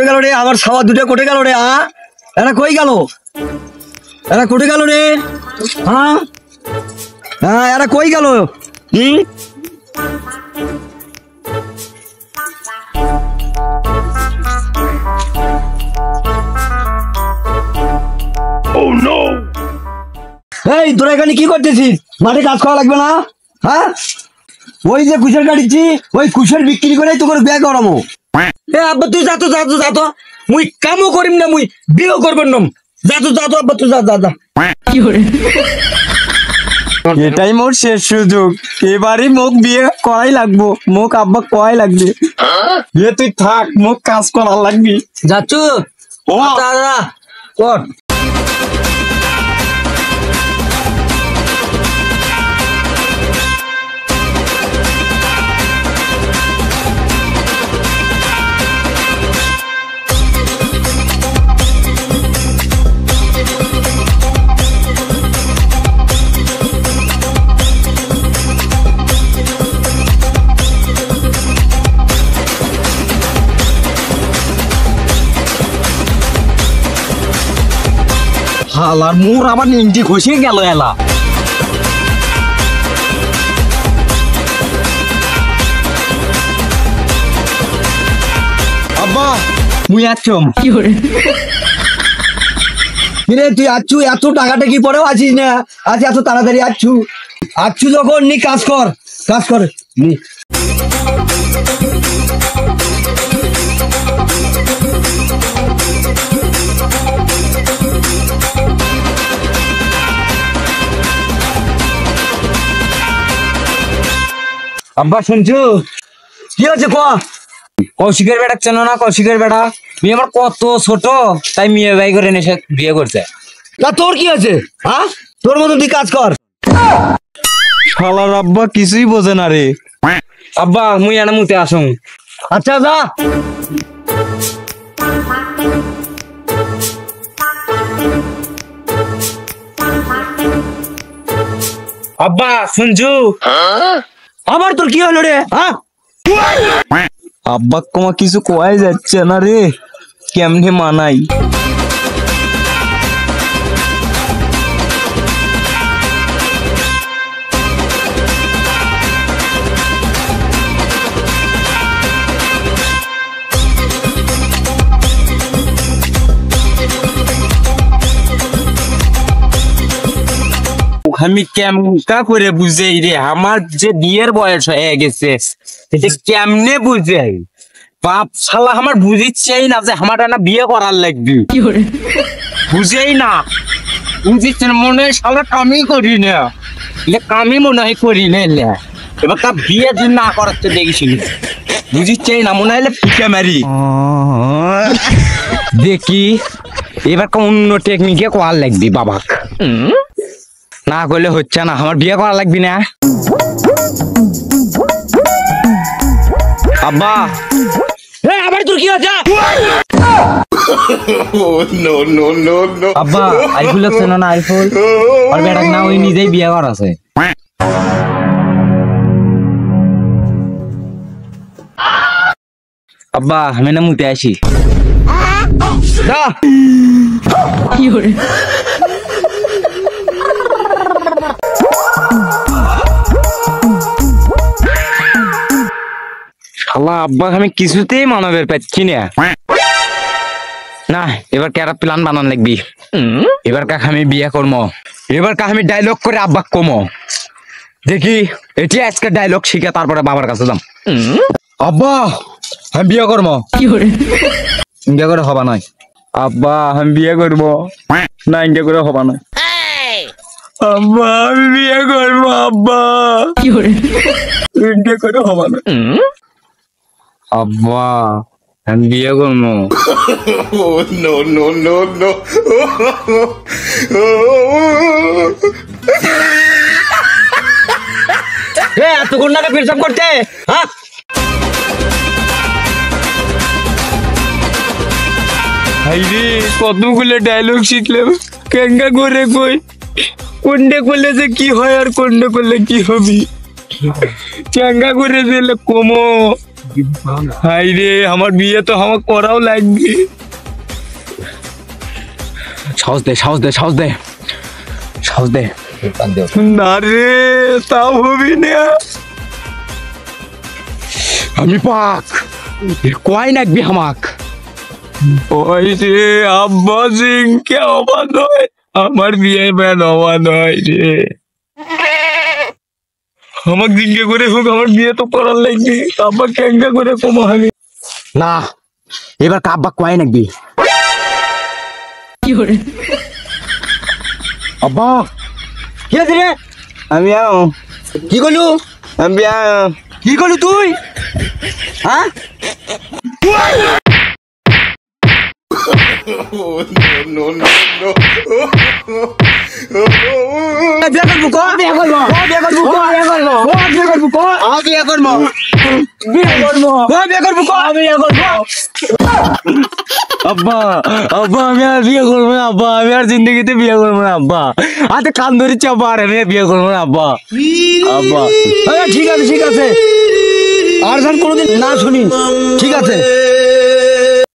গেল রে আমার সাওয়া দুটো কোটে গেল রে। এরা কই গেল? এরা কোটে গেল রে? এরা কই গেল? এই তোরা এখানে কি করতেছিস? মাঠে কাজ করা লাগবে না? ওই যে কুশের কাটিছি, ওই কুশের বিক্রি করে তোকে বিয়ে করামো। আব্বা তুই যা তো, যা তো, যা তো, মুই কামও করিম না, মুই বিয়েও করবেন না। যা তো, যা তো আব্বা তুই, যা যা যা। কি করে? এটাই মোর শেষ সুযোগ, এবারই মোক বিয়ে করাই লাগবো, মোক আব্বা করাই লাগবে। তুই থাক, মোক কাজ করা লাগবি। যাচ্ছু ও দাদা কর। হালার মোর আবার নিংটি খসে গেল এলা। আব্বা মুই আছম। কি করে? কিরে তুই আচ্ছু এত টাকাটা কি পরেও আছিস না? আজ এত তাড়াতাড়ি আচ্ছু আচ্ছু যখন নি কাজ কর, কাজ কর নি। আব্বা শুনছো? কি হচ্ছে ক? কৌশিকের বেটা চেনো না? কৌশিকের বেটা মেয়ে আমার কত ছোট, তাই মেয়ে ভাই করে এসে বিয়ে করছে। না তোর কি আছে? তোর মতো তুই কাজ কর। শালার আব্বা কিছুই বোঝে না রে। আব্বা মুই এনে মুতে আসুন। আচ্ছা যা। আব্বা শুনছু? আবার তোর কি হলো রে? আব্বা তোমার কিছু কোয়াই যাচ্ছে না রে, কেমনে মানাই? আমি কেমকা করে বুঝাই রে, আমার যে বিয়ের বয়স হয়ে গেছে এটা কেমনে বুঝাই? বাপ শালা আমার বুঝিচ্ছেই না যে আমার না বিয়ে করার লাগবে। বুঝেই না, বুঝিচ্ছে না, মনে হয় শালা কামই করি না, কামই মনে হয় করি না। এবার তা বিয়ে যদি না করাচ্ছে দেখেছিল, বুঝিচ্ছেই না, মনে হলে ফুটে মারি। দেখি এবার অন্য টেকনিকে করার লাগবি বাবাক, না করলে হচ্ছে না, আমার বিয়ে করা লাগবি না। আব্বা আবার তোর কি আছে? আব্বা আইফুল চেনো না? আইফুল আর বেটাক না, ওই নিজেই বিয়ে করা আছে। আব্বা আমি না মুতে আসি। কি করে? শালা আব্বা আমি কিছুতেই মানবের পাচ্ছি না। না এবার কেরা প্ল্যান বানান লাগবি। এবার কাক আমি বিয়ে করবো, এবার কাক আমি ডায়লগ করে আব্বা কমো। দেখি এটি আজকে ডায়লগ শিখে তারপরে বাবার কাছে যাম। আব্বা আমি বিয়ে করবো। কি করে? বিয়ে করে হবা নয়। আব্বা আমি বিয়ে করবো না, ইন্ডিয়া করে হবা নয়। আব্বা আমি বিয়ে করবো। আব্বা কি করে? ইন্ডিয়া করে হবা নয়। আব্বা আমি বিয়ে করবো। No, no, no, no. এতক্ষণ না পেশাব করতে? কতগুলো ডায়লগ শিখলাম, কেঙ্গা করে কই কোনটা করলে যে কি হয় আর কোনটা করলে কি হবি, কেঙ্গা করে দিলে কমো হাই রে আমার বিয়ে তো আমার করাও লাগবে। সাহস দে সাহস দে সাহস দে সাহস দে। না রে তাও হবি না, আমি পাক কয় নাকবি আমাক। ওই রে আব্বা সিং কে হবা নয়, আমার বিয়ে বেন হওয়া নয় রে। আমার জিজ্ঞে করে হোক আমার বিয়ে তো করার লাগবে, আব্বা কেঙ্গা করে কমা আমি না। এবার কাব্বা কয় নাকবি। আব্বা কি আছে রে? আমি কি করলু? আমি কি করলু তুই? হ্যাঁ Oh, no, no, no, no. বিয়ে করবো ক? বিয়ে করবো বিয়ে করবো ক? বিয়ে করবো ক? বিয়ে করবো বিয়ে করবো বিয়ে করবো ক? বিয়ে করবো। আব্বা আব্বা আমি আর বিয়ে করবো না আব্বা, আমি আর জিন্দগিতে বিয়ে করবো না আব্বা, হাতে কান ধরেছি আব্বা, আর আমি বিয়ে করবো না আব্বা। আব্বা ঠিক আছে ঠিক আছে, আর যেন কোনোদিন না শুনি, ঠিক আছে।